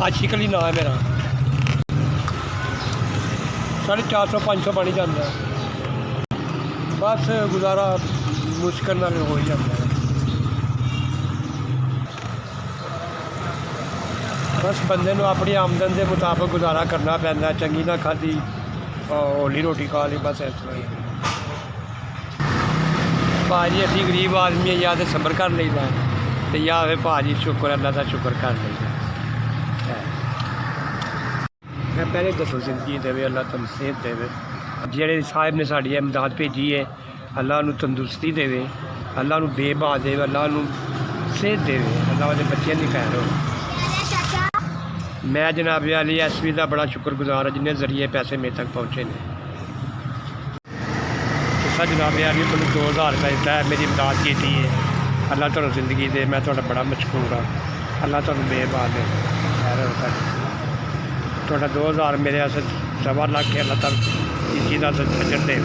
आशिक अली नाम है मेरा। 450-500 बन ही जाता है। बस गुजारा मुश्किल नाल हो ही जाता है। बस बंदे नूं अपनी आमदन के मुताबिक गुजारा करना पैंदा। चंगी ना खाधी होली रोटी खा ली, बस इस तरह ही। भाजी असी गरीब आदमी है, या तो सबर कर लईदा तो या फिर भाजी शुक्र अल्लाह का शुक्र कर लईदा। मैं पहले दसो जिंदगी देवे, अल्लाह तुम सेहत देवे। जेड़े साहिब ने साड़ी इमदाद भेजी है, अल्लाह नूं तंदुरुस्ती देवे, अल्लाह नूं बेबा देवे, अल्लाह नूं सेहत देवे, अल्लाह के बच्चों की खैर हो। मैं जनाब अली SV का बड़ा शुक्रगुजार है जिन्हें जरिए पैसे मेरे तक पहुँचे ने। तो जनाब अली मैंने 2000 रुपया दिता है, मेरी इमदाद की है। अल्लाह तुहानू जिंदगी दे, मैं तुहाडा बड़ा मशकूर हाँ। अल्लाह तुहानू बेबाद है। तुहाडा 2000 मेरे 1.25 लाख है। अल्लाह तक इसी का अजर दे।